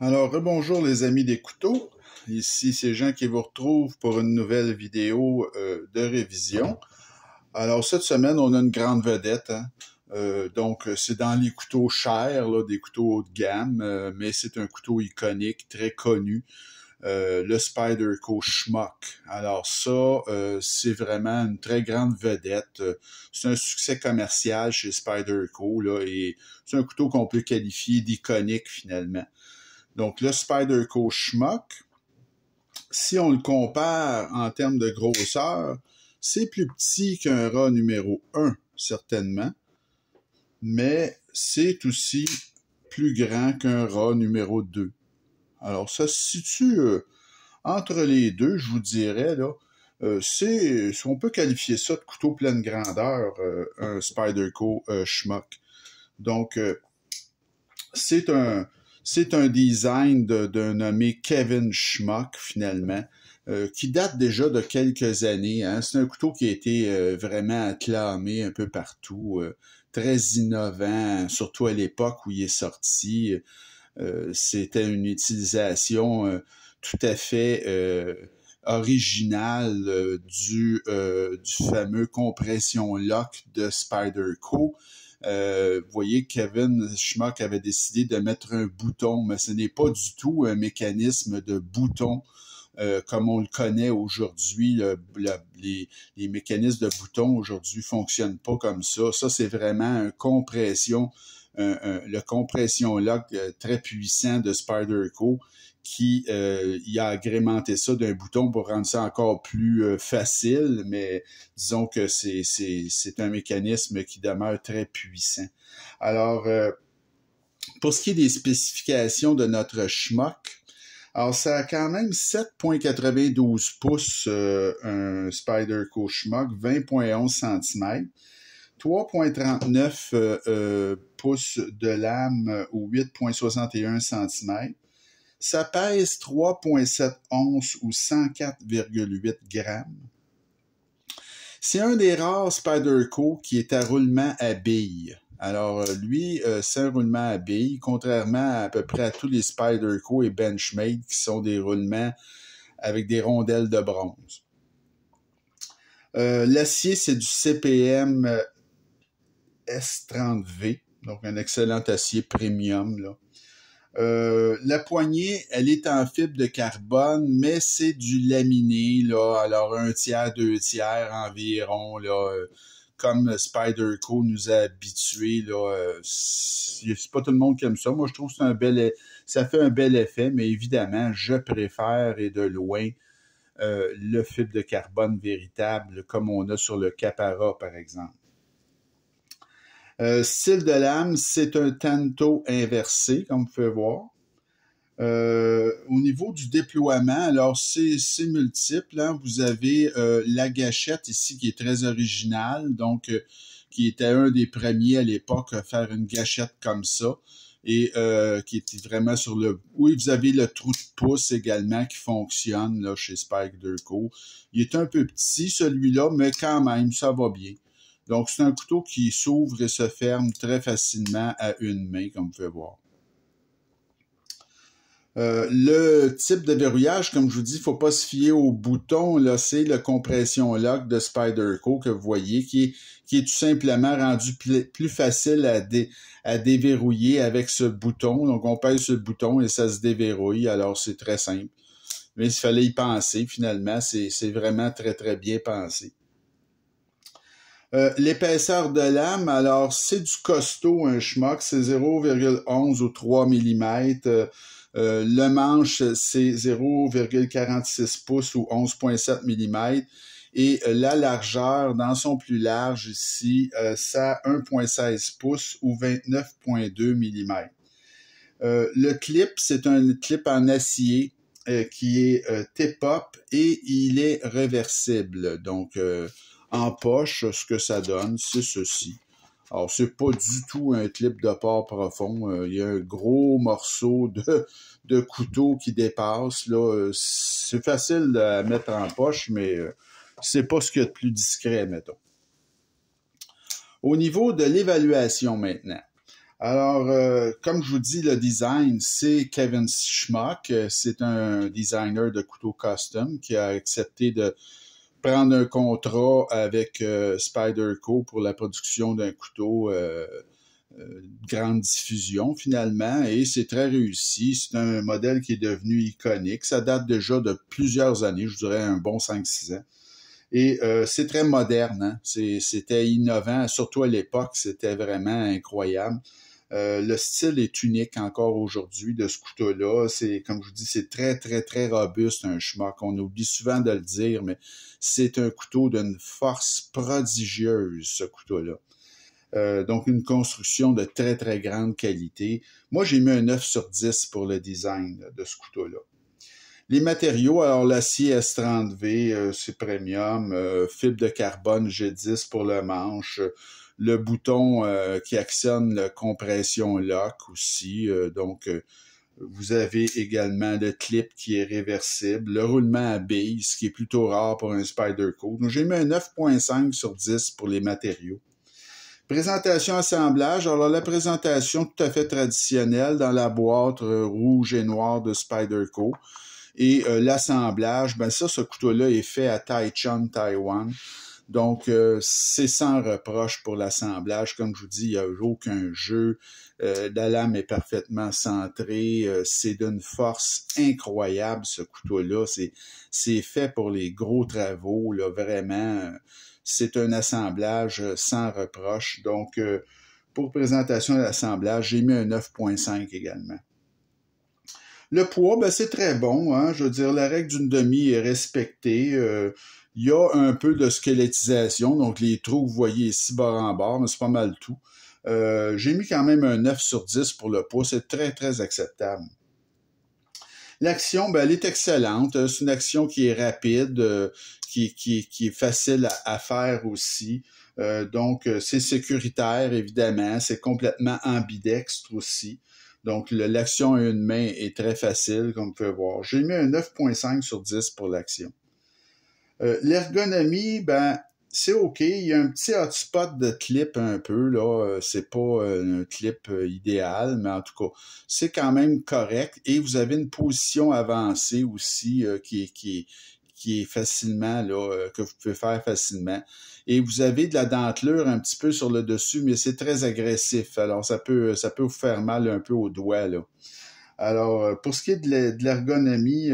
Alors, rebonjour les amis des couteaux. Ici, c'est Jean qui vous retrouve pour une nouvelle vidéo de révision. Alors, cette semaine, on a une grande vedette. Donc, c'est dans les couteaux chers, là, des couteaux haut de gamme, mais c'est un couteau iconique, très connu, le Spyderco Schmuck. Alors ça, c'est vraiment une très grande vedette. C'est un succès commercial chez Spyderco, là, et c'est un couteau qu'on peut qualifier d'iconique finalement. Donc, le Spyderco Schmuck, si on le compare en termes de grosseur, c'est plus petit qu'un rat numéro 1, certainement, mais c'est aussi plus grand qu'un rat numéro 2. Alors, ça se situe entre les deux, je vous dirais, là, on peut qualifier ça de couteau pleine grandeur, un Spyderco Schmuck. Donc, c'est un design d'un nommé Kevin Schmuck, finalement, qui date déjà de quelques années. Hein. C'est un couteau qui a été vraiment acclamé un peu partout, très innovant, surtout à l'époque où il est sorti. C'était une utilisation tout à fait originale du fameux compression lock de Spyderco. Vous voyez, Kevin Schmuck avait décidé de mettre un bouton, mais ce n'est pas du tout un mécanisme de bouton comme on le connaît aujourd'hui. Les mécanismes de bouton aujourd'hui fonctionnent pas comme ça. Ça, c'est vraiment le compression lock très puissant de Spyderco qui il a agrémenté ça d'un bouton pour rendre ça encore plus facile, mais disons que c'est un mécanisme qui demeure très puissant. Alors, pour ce qui est des spécifications de notre Schmuck, alors ça a quand même 7,92 pouces, un Spyderco Schmuck, 20,11 cm, 3,39 pouces de lame ou 8,61 cm. Ça pèse 3,7 onces ou 104,8 grammes. C'est un des rares Spyderco qui est à roulement à billes. Alors, lui, c'est un roulement à billes, contrairement à peu près à tous les Spyderco et Benchmade qui sont des roulements avec des rondelles de bronze. L'acier, c'est du CPM S30V, donc un excellent acier premium, là. La poignée, elle est en fibre de carbone, mais c'est du laminé, là, alors 1/3, 2/3 environ, là, comme Spyderco nous a habitués, là, c'est pas tout le monde qui aime ça. Moi, je trouve que ça fait un bel effet, mais évidemment, je préfère, et de loin, le fibre de carbone véritable, comme on a sur le Capara, par exemple. Style de lame, c'est un tanto inversé, comme vous pouvez voir. Au niveau du déploiement, alors c'est multiple. Hein. Vous avez la gâchette ici qui est très originale, donc qui était un des premiers à l'époque à faire une gâchette comme ça. Et qui était vraiment sur le... Oui, vous avez le trou de pouce également qui fonctionne là, chez Spyderco. Il est un peu petit celui-là, mais quand même, ça va bien. Donc, c'est un couteau qui s'ouvre et se ferme très facilement à une main, comme vous pouvez voir. Le type de verrouillage, comme je vous dis, il ne faut pas se fier au bouton. Là, c'est le compression lock de Spyderco que vous voyez, qui est tout simplement rendu plus facile à déverrouiller avec ce bouton. Donc, on pèse sur le bouton et ça se déverrouille. Alors, c'est très simple. Mais il fallait y penser, finalement. C'est vraiment très, très bien pensé. L'épaisseur de lame, alors c'est du costaud, un Schmuck, c'est 0,11 ou 3 mm. Le manche, c'est 0,46 pouces ou 11,7 mm. Et la largeur, dans son plus large ici, ça a 1,16 pouces ou 29,2 mm. Le clip, c'est un clip en acier qui est tip-up et il est réversible. Donc, en poche, ce que ça donne, c'est ceci. Alors, c'est pas du tout un clip de port profond. Il y a un gros morceau de couteau qui dépasse. Là, c'est facile à mettre en poche, mais c'est pas ce qu'il y a de plus discret, mettons. Au niveau de l'évaluation maintenant. Alors, comme je vous dis, le design, c'est Kevin Schmuck. C'est un designer de couteaux custom qui a accepté de prendre un contrat avec Spyderco pour la production d'un couteau grande diffusion finalement, et c'est très réussi. C'est un modèle qui est devenu iconique. Ça date déjà de plusieurs années, je dirais un bon 5-6 ans. Et c'est très moderne, hein? C'était innovant, surtout à l'époque, c'était vraiment incroyable. Le style est unique encore aujourd'hui de ce couteau-là. C'est, comme je vous dis, c'est très, très, très robuste, un Schmuck. On oublie souvent de le dire, mais c'est un couteau d'une force prodigieuse, ce couteau-là. Donc, une construction de très, très grande qualité. Moi, j'ai mis un 9 sur 10 pour le design de ce couteau-là. Les matériaux, alors l'acier S30V, c'est premium, fibre de carbone G10 pour le manche, le bouton qui actionne la compression lock aussi, vous avez également le clip qui est réversible, le roulement à billes, ce qui est plutôt rare pour un Spyderco. Donc j'ai mis un 9.5 sur 10 pour les matériaux. Présentation assemblage, alors la présentation tout à fait traditionnelle dans la boîte rouge et noire de Spyderco. Et l'assemblage, ben ça, ce couteau-là est fait à Taichung, Taïwan. Donc, c'est sans reproche pour l'assemblage. Comme je vous dis, il n'y a aucun jeu. La lame est parfaitement centrée. C'est d'une force incroyable, ce couteau-là. C'est fait pour les gros travaux, là, vraiment. C'est un assemblage sans reproche. Donc, pour présentation de l'assemblage, j'ai mis un 9.5 également. Le poids, ben, c'est très bon, hein. Je veux dire, la règle d'une demi est respectée. Il y a un peu de squelettisation, donc les trous que vous voyez ici bord en bord, mais c'est pas mal tout. J'ai mis quand même un 9 sur 10 pour le poids, c'est très, très acceptable. L'action, ben, elle est excellente. C'est une action qui est rapide, qui est facile à faire aussi. Donc, c'est sécuritaire, évidemment. C'est complètement ambidextre aussi. Donc, l'action à une main est très facile, comme vous pouvez voir. J'ai mis un 9.5 sur 10 pour l'action. L'ergonomie, ben, c'est OK. Il y a un petit hotspot de clip un peu, là. C'est pas un clip idéal, mais en tout cas, c'est quand même correct. Et vous avez une position avancée aussi qui est facilement, là, que vous pouvez faire facilement. Et vous avez de la dentelure un petit peu sur le dessus, mais c'est très agressif. Alors, ça peut vous faire mal un peu aux doigts, là. Alors, pour ce qui est de l'ergonomie,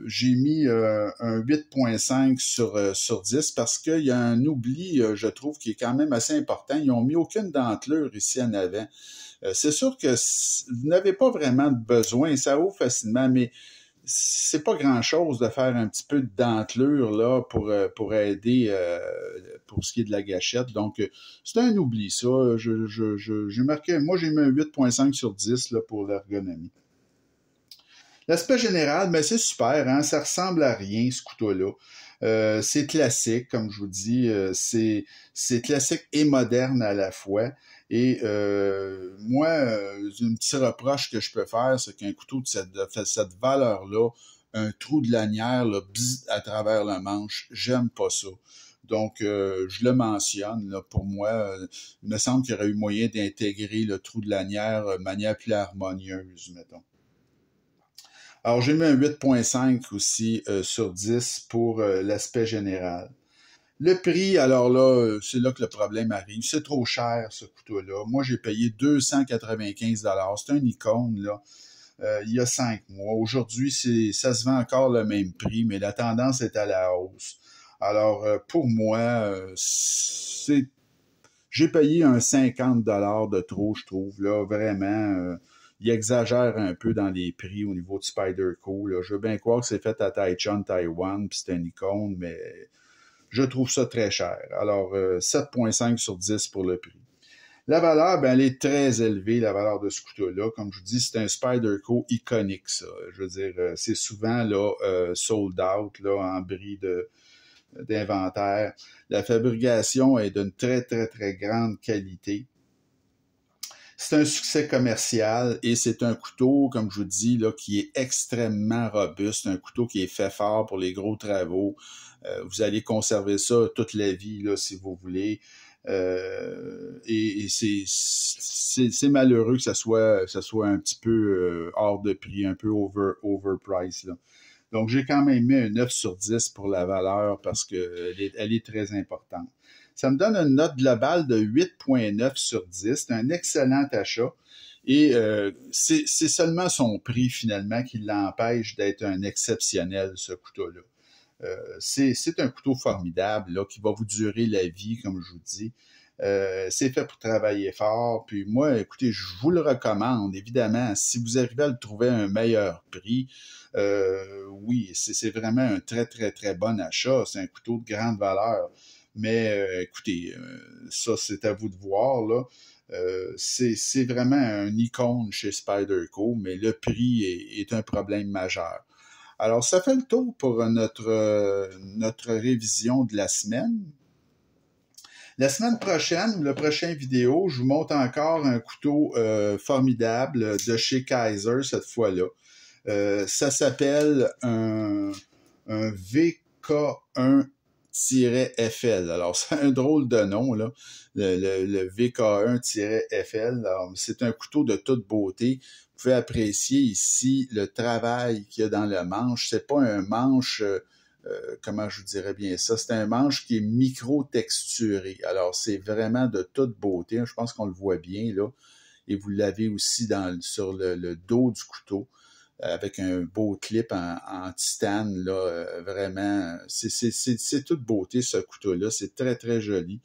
j'ai mis un 8.5 sur 10 parce qu'il y a un oubli, je trouve, qui est quand même assez important. Ils n'ont mis aucune dentelure ici en avant. C'est sûr que vous n'avez pas vraiment de besoin, ça ouvre facilement, mais c'est pas grand-chose de faire un petit peu de dentelure là pour aider pour ce qui est de la gâchette. Donc, c'est un oubli, ça. J'ai marqué, moi j'ai mis un 8.5 sur 10 là, pour l'ergonomie. L'aspect général, ben c'est super, hein? Ça ressemble à rien, ce couteau-là. C'est classique, comme je vous dis, c'est classique et moderne à la fois. Et moi, un petit reproche que je peux faire, c'est qu'un couteau de cette valeur-là, un trou de lanière là, bzz, à travers le manche, j'aime pas ça. Donc, je le mentionne, là, pour moi, il me semble qu'il y aurait eu moyen d'intégrer le trou de lanière de manière plus harmonieuse, mettons. Alors, j'ai mis un 8.5 aussi sur 10 pour l'aspect général. Le prix, alors là, c'est là que le problème arrive. C'est trop cher, ce couteau-là. Moi, j'ai payé 295 $. C'est un icône, là, il y a 5 mois. Aujourd'hui, ça se vend encore le même prix, mais la tendance est à la hausse. Alors, pour moi, j'ai payé un 50 $ de trop, je trouve, là, vraiment. Il exagère un peu dans les prix au niveau de Spyderco. Là. Je veux bien croire que c'est fait à Taichung, Taïwan, puis c'est un icône, mais je trouve ça très cher. Alors, 7.5 sur 10 pour le prix. La valeur, ben, elle est très élevée, la valeur de ce couteau-là. Comme je vous dis, c'est un Spyderco iconique, ça. Je veux dire, c'est souvent là sold out, là, en bris d'inventaire. La fabrication est d'une très, très, très grande qualité. C'est un succès commercial et c'est un couteau, comme je vous dis, là, qui est extrêmement robuste, un couteau qui est fait fort pour les gros travaux. Vous allez conserver ça toute la vie, là, si vous voulez. Et c'est malheureux que ça soit un petit peu hors de prix, un peu overpriced, là. Donc, j'ai quand même mis un 9 sur 10 pour la valeur parce qu'elle elle est très importante. Ça me donne une note globale de 8,9 sur 10. C'est un excellent achat. Et c'est seulement son prix, finalement, qui l'empêche d'être un exceptionnel, ce couteau-là. C'est un couteau formidable là, qui va vous durer la vie, comme je vous dis. C'est fait pour travailler fort. Puis moi, écoutez, je vous le recommande, évidemment. Si vous arrivez à le trouver à un meilleur prix, oui, c'est vraiment un très, très, très bon achat. C'est un couteau de grande valeur. Mais écoutez, ça, c'est à vous de voir, là. C'est vraiment un icône chez Spyderco, mais le prix est un problème majeur. Alors, ça fait le tour pour notre révision de la semaine. La semaine prochaine, le prochain vidéo, je vous montre encore un couteau formidable de chez Kizer cette fois-là. Ça s'appelle un VK1-FL. Alors, c'est un drôle de nom, là, le VK1-FL. Alors, c'est un couteau de toute beauté. Vous pouvez apprécier ici le travail qu'il y a dans le manche. C'est pas un manche, comment je vous dirais bien ça, c'est un manche qui est micro-texturé. Alors, c'est vraiment de toute beauté. Je pense qu'on le voit bien, là. Et vous l'avez aussi sur le dos du couteau, avec un beau clip en titane, là, vraiment. C'est toute beauté, ce couteau-là. C'est très, très joli.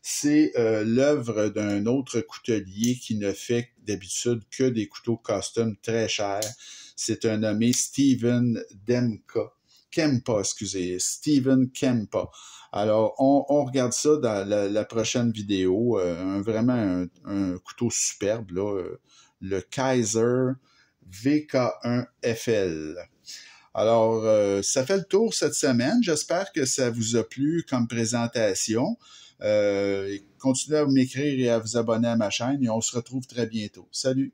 C'est l'œuvre d'un autre coutelier qui ne fait d'habitude que des couteaux custom très chers. C'est un nommé Steven Kempa, excusez, Steven Kempa. Alors, on regarde ça dans la prochaine vidéo. Vraiment un couteau superbe, là, le Kizer VK1-FL. Alors, ça fait le tour cette semaine. J'espère que ça vous a plu comme présentation. Continuez à m'écrire et à vous abonner à ma chaîne et on se retrouve très bientôt. Salut!